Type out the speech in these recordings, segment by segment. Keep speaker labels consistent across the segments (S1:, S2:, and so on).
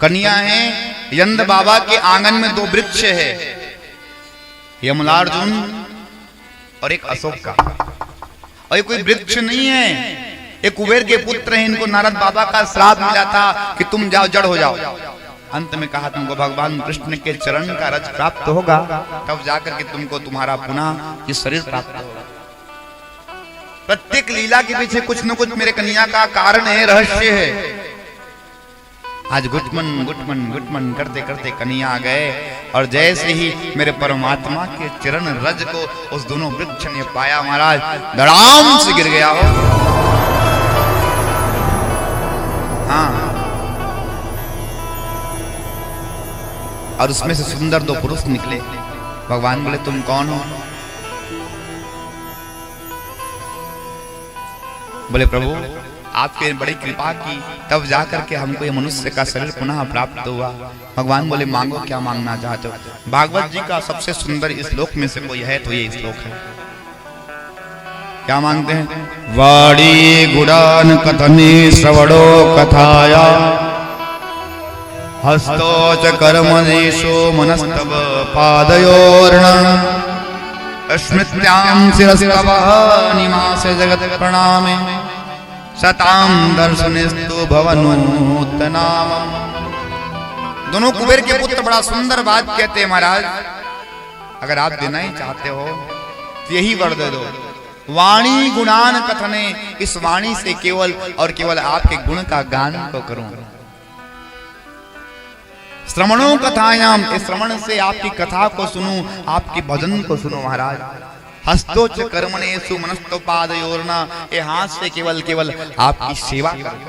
S1: कन्या है, यंद बाबा के आंगन में दो वृक्ष है, यमलार्जुन और एक अशोक का। और ये कोई वृक्ष नहीं है, ये कुबेर के पुत्र हैं। इनको नारद बाबा का श्राप मिला था कि तुम जाओ, जड़ हो जाओ। अंत में कहा तुमको भगवान कृष्ण के चरण का रज प्राप्त होगा, तब जाकर के तुमको तुम्हारा पुनः ये शरीर प्राप्त होगा। प्रत्येक लीला के पीछे कुछ न कुछ मेरे कन्या का कारण है, रहस्य है। आज गुटमन गुटमन गुटमन करते करते कन्या आ गए, और जैसे ही मेरे परमात्मा के चरण रज को उस दोनों वृक्ष ने पाया, महाराज धड़ाम से गिर गया हो। हाँ, और उसमें से सुंदर दो पुरुष निकले। भगवान बोले तुम कौन हो? बोले प्रभु आपके बड़ी कृपा की, तब जाकर के हमको ये मनुष्य का शरीर पुनः प्राप्त हुआ। भगवान बोले मांगो, क्या मांगना चाहते हो? भागवत जी का सबसे सुंदर श्लोक में से कोई है तो ये श्लोक है। क्या मांगते हैं? वाणी गुणान कथने श्रवणो कथाया, हस्तो च कर्मणेषु मनस्तव पादयोर्न, स्मृत्यां शिरस्तव निमासे जगत प्रणामे, सताम दर्शनेस्तु भवनूतनाम। दोनों कुबेर के पुत्र बड़ा सुंदर बात कहते हैं, महाराज अगर आप देना ही चाहते हो तो यही वर दे दो, वाणी गुणान कथने, इस वाणी से केवल और केवल आपके गुण का गान को करूं। श्रवणों कथायाम, इस श्रवण से आपकी कथा को सुनूं, आपके भजन को सुनो महाराज। हस्तोच कर्मणेषु मनस्तो पादयोर्ना, ये हाथ से केवल केवल आपकी सेवा करूं।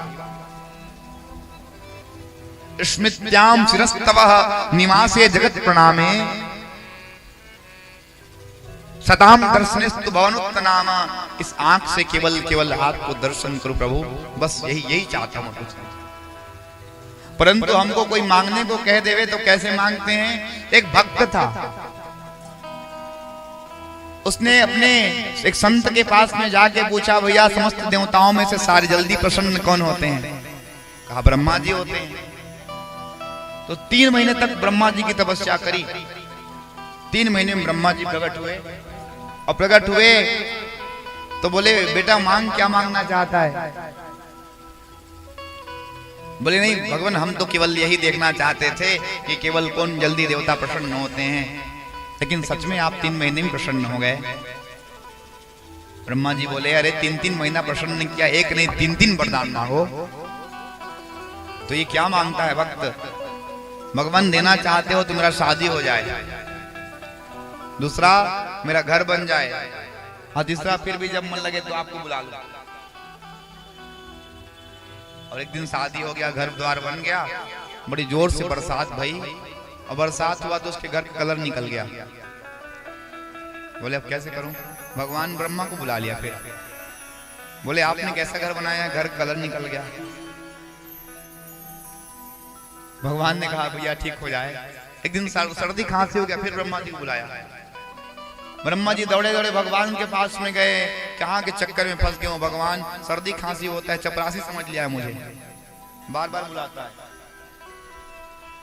S1: स्मृत्याम शिरस्तवः निवासे जगत प्रणामे, सताम दर्शनेस्तु भवनुत्तनामा, इस आंख से केवल केवल आपको दर्शन करूं प्रभु, बस यही चाहता हूं कुछ। परंतु हमको कोई मांगने को कह देवे तो कैसे मांगते हैं? एक भक्त था, उसने अपने एक संत के पास में जाके पूछा, भैया समस्त देवताओं में से सारे जल्दी प्रसन्न कौन होते हैं? कहा ब्रह्मा जी होते हैं। तो 3 महीने तक ब्रह्मा जी की तपस्या करी। 3 महीने में ब्रह्मा जी प्रकट हुए, और प्रकट हुए तो बोले बेटा मांग, क्या मांगना चाहता है? बोले नहीं भगवान, हम तो केवल यही देखना चाहते थे कि केवल कौन जल्दी देवता प्रसन्न होते हैं, लेकिन सच में आप 3 महीने में प्रसन्न हो गए। ब्रह्मा जी बोले अरे 3-3 महीना प्रसन्न नहीं किया, एक नहीं 3-3 वरदान मांगो। तो ये क्या मांगता है भक्त? भगवान देना चाहते हो तो मेरा शादी हो जाए, दूसरा मेरा घर बन जाए, और तीसरा फिर भी जब मन लगे तो आपको बुला लो। और एक दिन शादी हो गया, घर द्वार बन गया, बड़ी जोर से बरसात भई, और बरसात हुआ तो उसके घर का कलर निकल गया। बोले अब कैसे करूं? भगवान ब्रह्मा को बुला लिया। फिर बोले आपने कैसा घर बनाया? घर का कलर निकल गया। भगवान ने कहा भैया ठीक हो जाए। एक दिन सर्दी खांसी हो गया, फिर ब्रह्मा जी को बुलाया। ब्रह्मा जी दौड़े दौड़े भगवान के पास में गए, कहाँ के चक्कर में फंस गए हो भगवान, सर्दी खांसी होता है, चपरासी समझ लिया है मुझे, बार बार बुलाता है।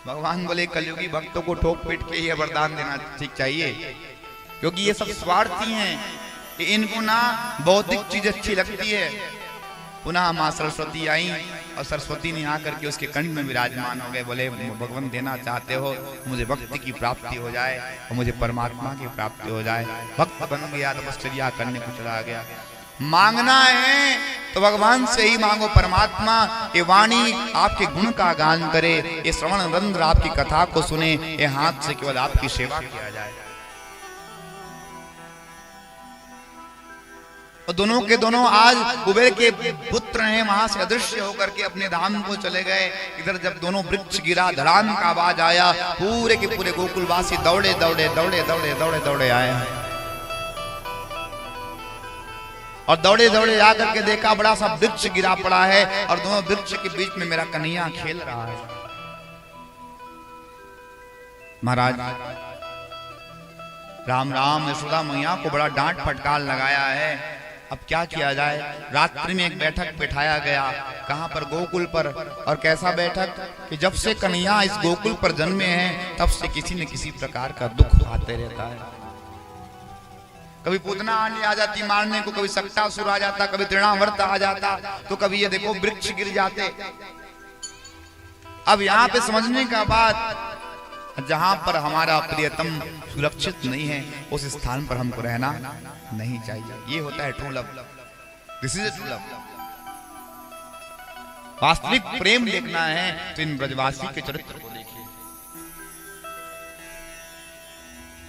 S1: भगवान बोले कलयुगी भक्तों को ठोक पीट के ये वरदान देना ठीक चाहिए, क्योंकि ये सब स्वार्थी हैं, इनको ना भौतिक चीज अच्छी लगती है। पुनः माँ सरस्वती आई, और सरस्वती ने आकर के उसके कंठ में विराजमान हो गए। बोले भगवान देना चाहते हो मुझे भक्ति की प्राप्ति हो जाए, और मुझे परमात्मा की प्राप्ति हो जाए। भक्त बन गया, तपस्या करने को चला गया। मांगना है तो भगवान से ही मांगो। परमात्मा ये वाणी आपके गुण का गान करे, ये श्रवण रंध्र आपकी कथा को सुने, ये हाथ से केवल आपकी सेवा किया जाए। और दोनों के दोनों आज कुबेर के पुत्र हैं, वहां से अदृश्य होकर के अपने धाम को चले गए। इधर जब दोनों वृक्ष गिरा, धड़ाम का आवाज आया, पूरे के पूरे गोकुलवासी दौड़े दौड़े दौड़े दौड़े दौड़े दौड़े आए हैं, और दौड़े दौड़े आकर के देखा बड़ा सा वृक्ष गिरा पड़ा है, और दोनों वृक्ष के बीच में मेरा कन्हैया खेल रहा है। महाराज राम राम यशोदा मैया को बड़ा डांट फटकार लगाया है। अब क्या किया जाए। रात्रि में एक बैठक बिठाया गया, कहां पर? गोकुल पर। और कैसा बैठक कि जब से कन्हैया इस गोकुल पर जन्मे हैं तब से किसी न किसी प्रकार का दुख आते रहता है। कभी पूतना आने आ जाती मारने को, कभी सक्टासुर आ जाता, कभी तृणावर्त आ जाता, तो कभी ये देखो वृक्ष गिर जाते। अब यहाँ पे समझने का बात, जहां पर हमारा प्रियतम सुरक्षित नहीं है उस स्थान पर हमको रहना नहीं चाहिए। ये होता है true love. This is true love. वास्तविक प्रेम देखना है तो इन ब्रजवासी के चरित्र को देखिए।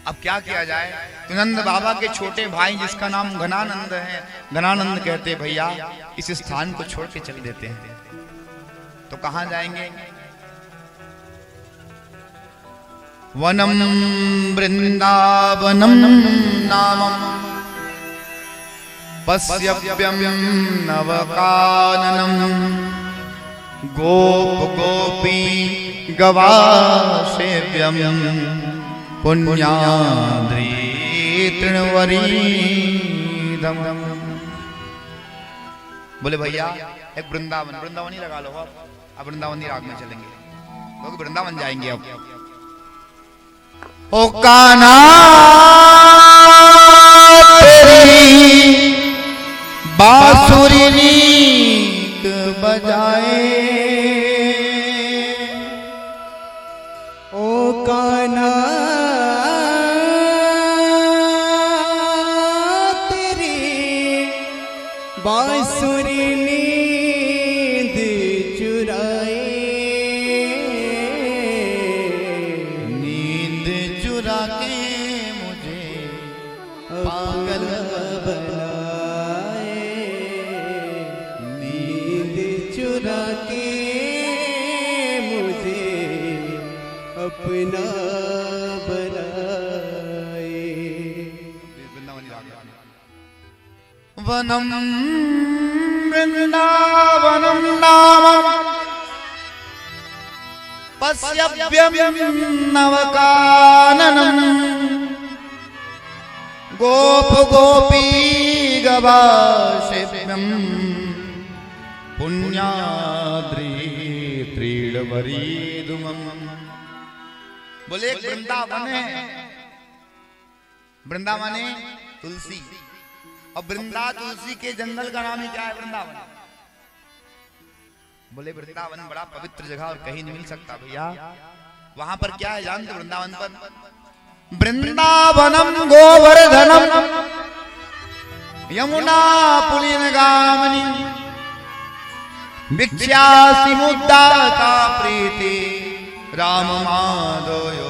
S1: अब क्या किया जाए? तो नंद बाबा के छोटे भाई जिसका नाम घनानंद है, घनानंद कहते भैया इस स्थान को छोड़ के चल देते हैं। तो कहां जाएंगे? वनम वृंदावनम नामम पश्यव्यम नवकाननम गोप गोपी गवासेव्यम पुण्याद्री तृणवरीदम। बोले भैया एक वृंदावन, वृंदावन ही लगा लो। अब वृंदावन ही राग में चलेंगे, लोग वृंदावन जाएंगे। अब ओ कान्हा तेरी बांसुरी नीक बजाए,
S2: ओ कान्हा तेरी बांसुरी नींद चुराए,
S1: नींद चुरा के मुझे पागल
S2: बनाए, नींद चुरा के मुझे अपना बनाए।
S1: वनम वृंदावनम नामम पश्यव्यम नवकाननम गोप गोपी गवासेव्यम पुण्याद्री त्रीडवरीदुमम। बोले एक वृंदावन है, वृंदावन है तुलसी, और वृंदा तुलसी के जंगल का नाम ही क्या है? वृंदावन। बोले वृंदावन बड़ा पवित्र जगह और कहीं नहीं मिल सकता भैया। वहां पर क्या है जानते? वृंदावन पर वृंदावनम गोवर्धनम यमुना पुलिन गामनी भिक्षासि मुद्दा का प्रीति राम माधोयो।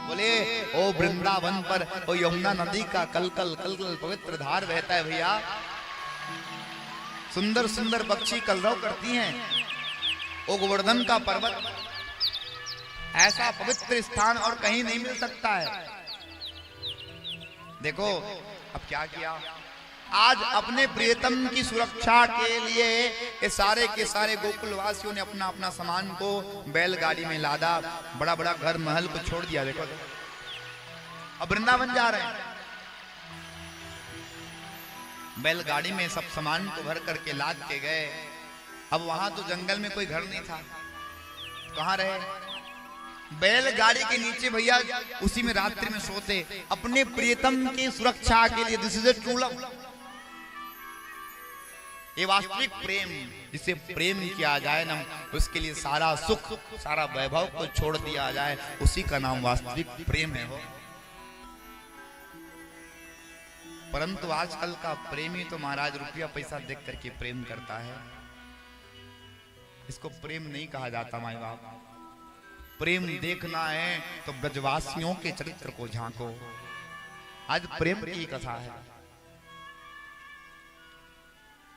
S1: बोले ओ वृंदावन पर ओ यमुना नदी का कलकल कलकल पवित्र धार बहता है भैया। सुंदर सुंदर पक्षी कलरव करती हैं। ओ गोवर्धन का पर्वत, ऐसा पवित्र स्थान और कहीं नहीं मिल सकता है। देखो अब क्या किया, आज अपने प्रियतम की सुरक्षा के लिए ये सारे के सारे गोकुल वासियों ने अपना अपना सामान को बैलगाड़ी में लादा, बड़ा बड़ा घर महल को छोड़ दिया। देखो अब वृंदावन जा रहे हैं, बैलगाड़ी में सब सामान को भर करके लाद के गए। अब वहां तो जंगल में कोई घर नहीं था, कहां रहे? बैलगाड़ी के नीचे भैया, उसी में रात्रि में सोते अपने प्रियतम की सुरक्षा के लिए। This is a true love. ये वास्तविक प्रेम, जिसे प्रेम किया जाए ना, उसके लिए सारा सुख सारा वैभव को छोड़ दिया जाए, उसी का नाम वास्तविक प्रेम है। हो परंतु आजकल का प्रेमी तो महाराज रुपया पैसा देख करके प्रेम करता है। इसको प्रेम नहीं कहा जाता माई बाप। प्रेम देखना है तो ब्रजवासियों के चरित्र को झांको। आज प्रेम की कथा है।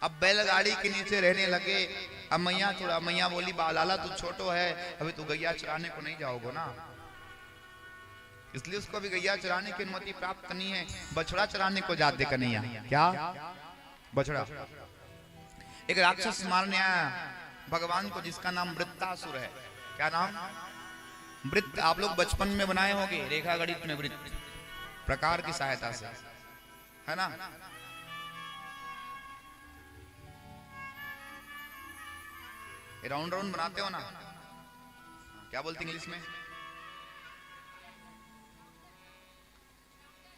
S1: अब बैलगाड़ी के नीचे रहने लगे। अब मैया थोड़ा, मैया बोली लाला तू छोटो है, अभी तू गैया चराने को नहीं जाओगे ना, इसलिए उसको अभी गैया चराने की अनुमति प्राप्त नहीं है। बछड़ा चराने को जाते कन्हैया। क्या बछड़ा? एक राक्षस मारने आया भगवान को, जिसका नाम वृत्तासुर है। क्या नाम? वृत्त। आप लोग बचपन में बनाए होंगे रेखा गणित में, वृत्त प्रकार की सहायता से। है ना। राउंड राउंड बनाते हो ना, क्या बोलते इंग्लिश में?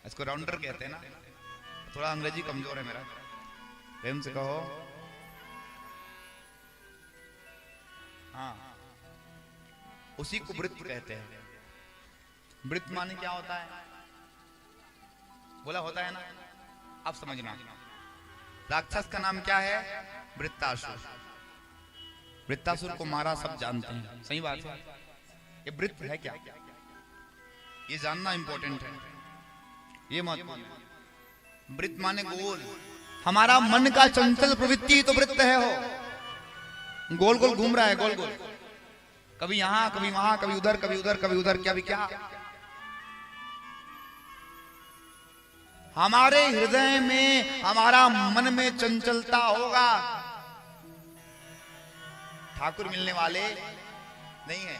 S1: इसको राउंडर कहते हैं ना। थोड़ा अंग्रेजी कमजोर है मेरा, प्रेम से कहो। हाँ, उसी को वृत्त कहते हैं। वृत्त माने क्या होता है? बोला होता है ना, अब समझना। राक्षस का नाम क्या है? वृत्तासुर। वृत्तासुर को मारा सब जानते हैं, सही बात है। ये वृत्त है क्या, ये जानना इंपॉर्टेंट है, ये मत। वृत्त माने गोल। हमारा मन का चंचल प्रवृत्ति तो वृत्त है, हो गोल गोल घूम रहा है, गोल गोल, कभी यहां कभी वहां, कभी उधर कभी उधर कभी उधर, क्या भी क्या। हमारे हृदय में, हमारा मन में चंचलता होगा, ठाकुर मिलने वाले नहीं है।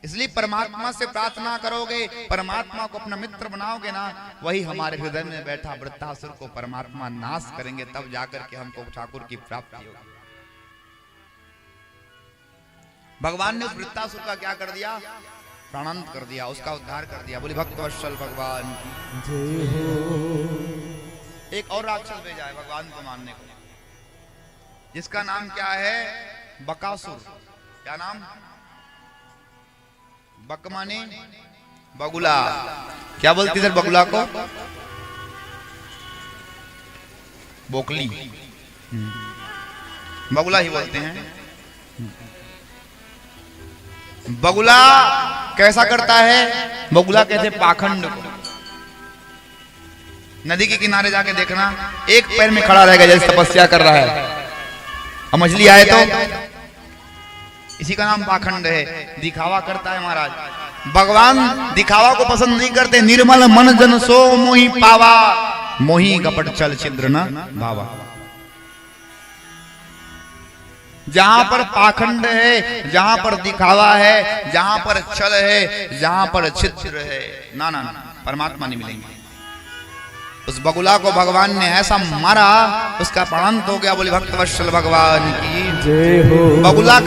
S1: इसलिए परमात्मा से प्रार्थना करोगे, परमात्मा को अपना मित्र बनाओगे ना, वही हमारे हृदय में बैठा वृत्तासुर को परमात्मा नाश करेंगे, तब जाकर के हमको ठाकुर की प्राप्ति होगी। भगवान ने उस वृत्तासुर का क्या कर दिया? प्राणांत कर दिया, उसका उद्धार कर दिया। बोली भक्तवत्सल भगवान की। एक और राक्षस भेजा है भगवान को मारने को, जिसका नाम क्या है? बकासुर। क्या नाम? बक माने बगुला। क्या बोलती इधर बगुला को? बोकली। बगुला ही बोलते हैं। बगुला कैसा करता है? बगुला कहते पाखंड को। नदी के किनारे जाके देखना, एक पैर में खड़ा रहेगा जैसे तपस्या कर रहा है, और मछली आए तो, इसी का नाम पाखंड है, दिखावा करता है महाराज। भगवान दिखावा को पसंद नहीं करते। निर्मल मन जन सो मोहि पावा, मोहि कपट चल छिद्र न भावा। जहां पर पाखंड है, जहां पर दिखावा है, जहां पर छल है, जहां पर छिद्र है, ना ना ना, परमात्मा नहीं मिलेंगे। उस बगुला को भगवान ने ऐसा मारा, उसका प्राणांत हो गया। बोले भक्तवत्सल भगवान की जय हो। बगुला का